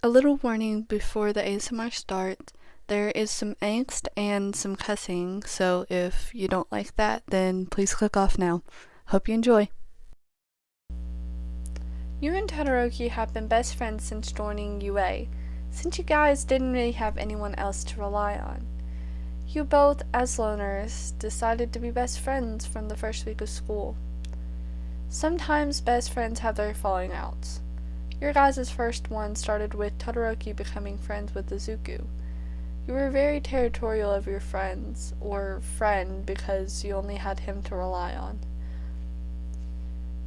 A little warning before the ASMR starts. There is some angst and some cussing, so if you don't like that, then please click off now. Hope you enjoy. You and Todoroki have been best friends since joining UA, since you guys didn't really have anyone else to rely on. You both, as loners, decided to be best friends from the first week of school. Sometimes best friends have their falling outs. Your guys' first one started with Todoroki becoming friends with Izuku. You were very territorial of your friends, or friend, because you only had him to rely on.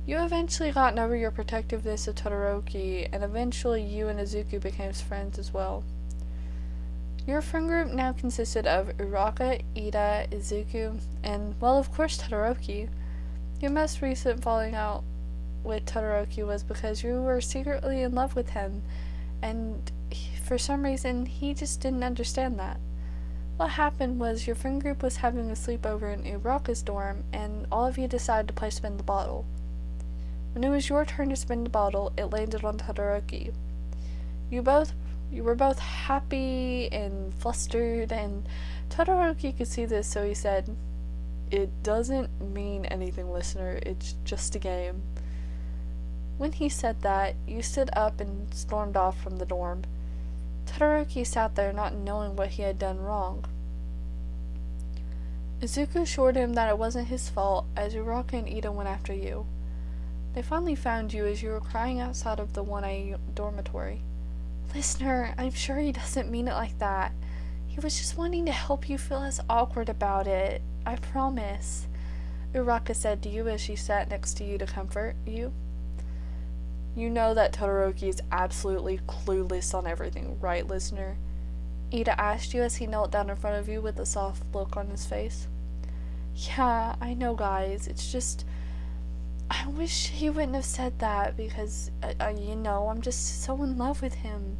You eventually gotten over your protectiveness of Todoroki, and eventually you and Izuku became friends as well. Your friend group now consisted of Uraka, Ida, Izuku, and, well, of course, Todoroki. Your most recent falling out with Todoroki was because you were secretly in love with him, and for some reason he just didn't understand that. What happened was your friend group was having a sleepover in Uraka's dorm, and all of you decided to play spin the bottle. When it was your turn to spin the bottle, it landed on Todoroki. You were both happy and flustered, and Todoroki could see this, so he said, "It doesn't mean anything, listener. It's just a game." When he said that, you stood up and stormed off from the dorm. Todoroki sat there not knowing what he had done wrong. Izuku assured him that it wasn't his fault, as Uraka and Ida went after you. They finally found you as you were crying outside of the 1A dormitory. "Listener, I'm sure he doesn't mean it like that. He was just wanting to help you feel less awkward about it. I promise," Uraka said to you as she sat next to you to comfort you. You know that Todoroki is absolutely clueless on everything, right, listener? Ida asked you as he knelt down in front of you with a soft look on his face. "Yeah, I know, guys. It's just, I wish he wouldn't have said that because, I'm just so in love with him.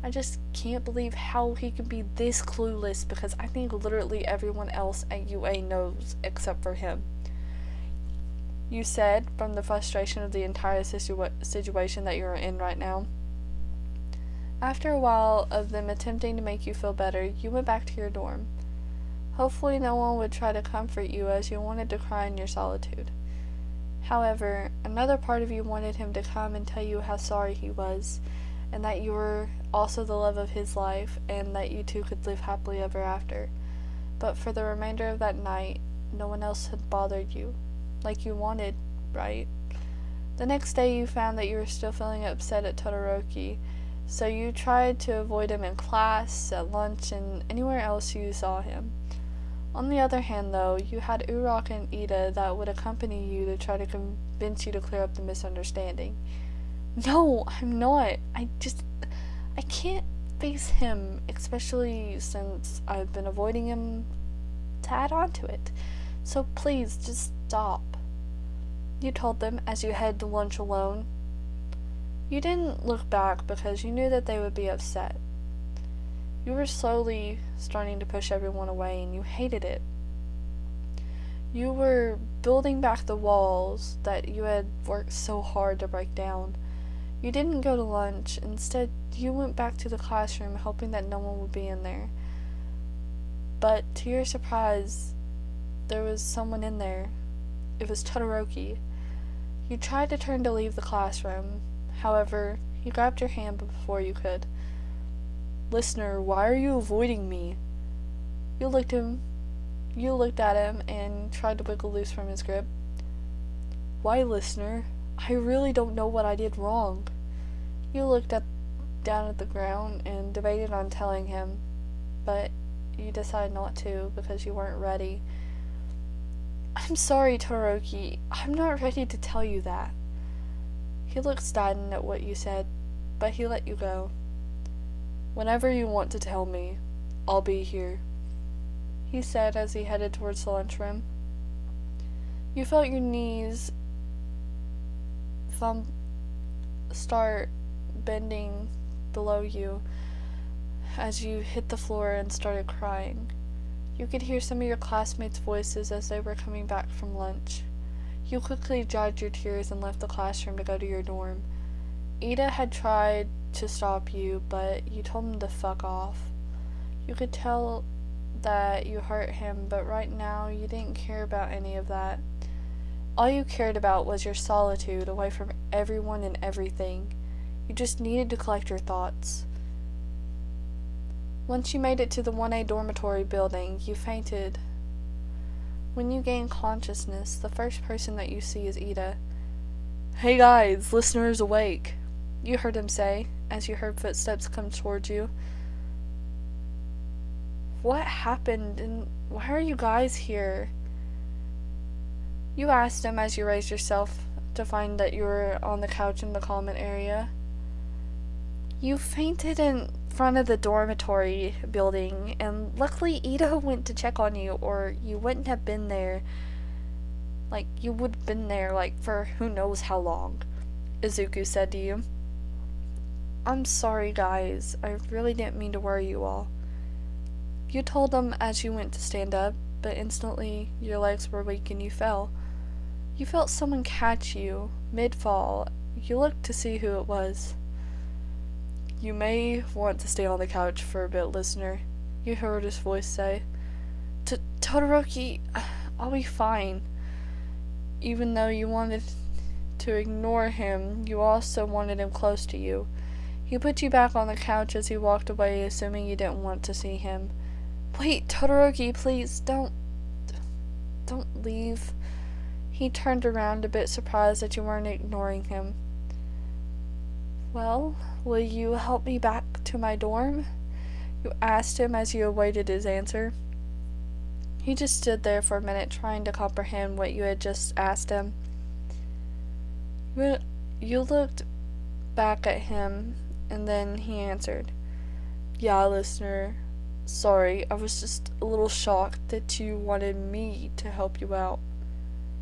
I just can't believe how he can be this clueless because I think literally everyone else at UA knows except for him," you said, from the frustration of the entire situation that you're in right now. After a while of them attempting to make you feel better, you went back to your dorm. Hopefully no one would try to comfort you as you wanted to cry in your solitude. However, another part of you wanted him to come and tell you how sorry he was, and that you were also the love of his life, and that you two could live happily ever after. But for the remainder of that night, no one else had bothered you, like you wanted, right? The next day you found that you were still feeling upset at Todoroki, so you tried to avoid him in class, at lunch, and anywhere else you saw him. On the other hand, though, you had Uraka and Ida that would accompany you to try to convince you to clear up the misunderstanding. "No, I'm not. I can't face him, especially since I've been avoiding him to add on to it. So please, just stop," you told them as you headed to lunch alone. You didn't look back because you knew that they would be upset. You were slowly starting to push everyone away, and you hated it. You were building back the walls that you had worked so hard to break down. You didn't go to lunch. Instead, you went back to the classroom hoping that no one would be in there. But to your surprise, there was someone in there. It was Todoroki. You tried to turn to leave the classroom. However, he grabbed your hand before you could. "Listener, why are you avoiding me?" You looked at him and tried to wiggle loose from his grip. "Why, listener? I really don't know what I did wrong." You looked down at the ground and debated on telling him, but you decided not to because you weren't ready. "I'm sorry, Todoroki. I'm not ready to tell you that." He looked saddened at what you said, but he let you go. "Whenever you want to tell me, I'll be here," he said as he headed towards the lunchroom. You felt your knees start bending below you as you hit the floor and started crying. You could hear some of your classmates' voices as they were coming back from lunch. You quickly dried your tears and left the classroom to go to your dorm. Ida had tried to stop you, but you told him to fuck off. You could tell that you hurt him, but right now you didn't care about any of that. All you cared about was your solitude, away from everyone and everything. You just needed to collect your thoughts. Once you made it to the 1A dormitory building, you fainted. When you gain consciousness, the first person that you see is Ida. "Hey guys, listeners awake," you heard him say, as you heard footsteps come towards you. "What happened, and why are you guys here?" You asked him as you raised yourself to find that you were on the couch in the common area. "You fainted in front of the dormitory building, and luckily Ida went to check on you, or you wouldn't have been there. You would have been there, for who knows how long," Izuku said to you. "I'm sorry, guys. I really didn't mean to worry you all." You told them as you went to stand up, but instantly your legs were weak and you fell. You felt someone catch you, mid-fall. You looked to see who it was. "You may want to stay on the couch for a bit, listener," you heard his voice say. Todoroki, I'll be fine." Even though you wanted to ignore him, you also wanted him close to you. He put you back on the couch as he walked away, assuming you didn't want to see him. "Wait, Todoroki, please, don't leave." He turned around, a bit surprised that you weren't ignoring him. "Well, will you help me back to my dorm?" you asked him as you awaited his answer. He just stood there for a minute, trying to comprehend what you had just asked him. You looked back at him, and then he answered, "Yeah, listener. Sorry, I was just a little shocked that you wanted me to help you out,"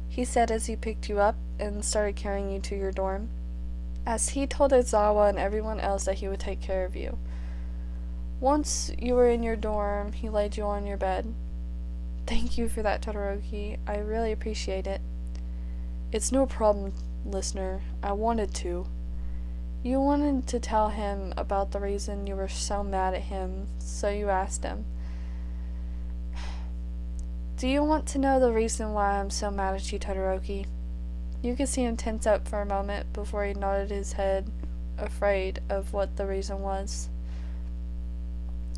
he said as he picked you up and started carrying you to your dorm, as he told Izawa and everyone else that he would take care of you. Once you were in your dorm, he laid you on your bed. "Thank you for that, Todoroki. I really appreciate it." "It's no problem, listener. I wanted to." You wanted to tell him about the reason you were so mad at him, so you asked him. "Do you want to know the reason why I'm so mad at you, Todoroki?" You could see him tense up for a moment before he nodded his head, afraid of what the reason was.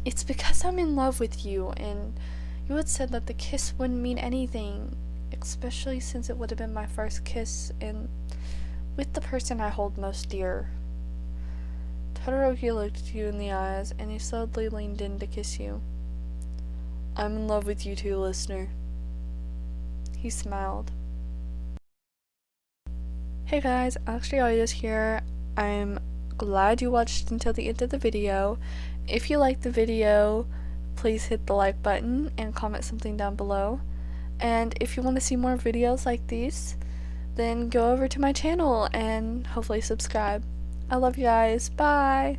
"It's because I'm in love with you, and you had said that the kiss wouldn't mean anything, especially since it would have been my first kiss, and with the person I hold most dear." Todoroki looked you in the eyes, and he slowly leaned in to kiss you. "I'm in love with you too, listener." He smiled. Hey guys, Actually Audios here. I'm glad you watched until the end of the video. If you liked the video, please hit the like button and comment something down below. And if you want to see more videos like these, then go over to my channel and hopefully subscribe. I love you guys. Bye!